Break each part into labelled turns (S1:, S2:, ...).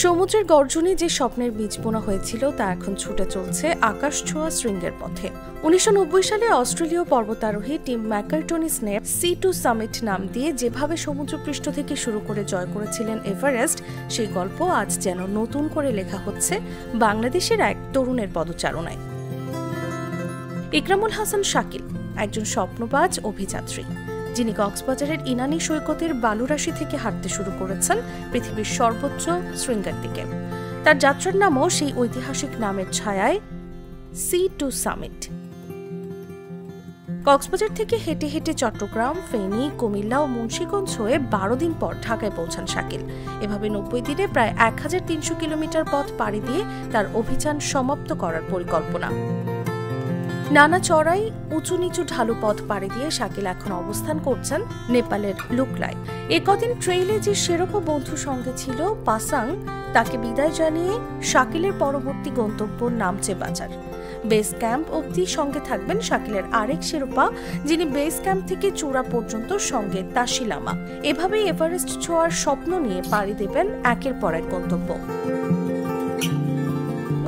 S1: সমুদ্রের গর্জনে যে স্বপ্নের বীজ বোনা হয়েছিল তা এখন ছুটে চলছে আকাশ ছোঁয়া শৃঙ্গের পথে। 1990 সালে অস্ট্রেলীয় পর্বতারোহী টিম ম্যাকার্টনি-স্নেপ C2 সামিট নাম দিয়ে যেভাবে সমুদ্রপৃষ্ঠ থেকে শুরু করে জয় করেছিলেন এভারেস্ট, সেই গল্প আজ যেন নতুন করে লেখা হচ্ছে বাংলাদেশের এক তরুণের পদচারণায়। ইকরামুল হাসান শাকিল একজন স্বপ্নবাজ অভিযাত্রী, যিনি কক্সবাজারের ইনানি সৈকতের বালুরাশি থেকে হাঁটতে শুরু করেছেন পৃথিবীর সর্বোচ্চ শৃঙ্গের দিকে। তার যাত্রার নামও সেই ঐতিহাসিক নামের ছায়ায়, C2 সামিট। কক্সবাজার থেকে হেঁটে হেঁটে চট্টগ্রাম, ফেনী, কুমিল্লা ও মুন্সিগঞ্জ হয়ে 12 দিন পর ঢাকায় পৌঁছান শাকিল। এভাবে 90 দিনে প্রায় 1300 কিলোমিটার পথ পাড়ি দিয়ে তার অভিযান সমাপ্ত করার পরিকল্পনা। নানা চড়াই, উঁচু নিচু ঢালু পথ পাড়ি দিয়ে শাকিল এখন অবস্থান করছেন নেপালের লুকলায়। এ কদিন ট্রেইলে যে শেরোপা বন্ধু সঙ্গে ছিল পাসাং, তাকে বিদায় জানিয়ে শাকিলের পরবর্তী গন্তব্য নামচে বাজার। বেস ক্যাম্প অবধি সঙ্গে থাকবেন শাকিলের আরেক শেরোপা, যিনি বেস ক্যাম্প থেকে চূড়া পর্যন্ত সঙ্গে তাসিলামা। এভাবেই এভারেস্ট ছোঁয়ার স্বপ্ন নিয়ে পাড়ি দেবেন একের পর এক গন্তব্য।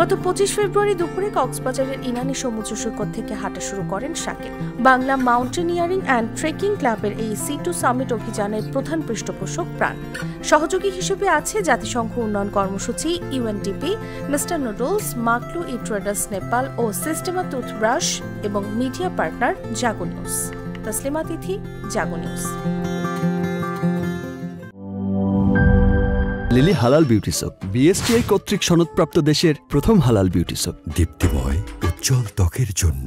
S1: গত 25 ফেব্রুয়ারি দুপুরে কক্সবাজারের ইনানি সমুদ্র সৈকত থেকে হাঁটা শুরু করেন Shakil. Bangla mountaineering and trekking ক্লাবের এই C2 সামিট অভিযানের প্রধান পৃষ্ঠপোষক প্রাণ। সহযোগী হিসেবে আছে জাতিসংঘ উন্নয়ন কর্মসূচি UNDP, মিস্টার নুডলস, মাকলু ই ট্রেডার্স নেপাল ও সিস্টেমা টুথব্রাশ এবং মিডিয়া পার্টনার জাগো নিউজ। তসলিমা তিথি, জাগো নিউজ।
S2: লিলি হালাল বিউটি সোপ, BSTI কর্তৃক সনদপ্রাপ্ত দেশের প্রথম হালাল বিউটি সোপ।
S3: দীপ্তিময় উজ্জ্বল ত্বকের জন্য।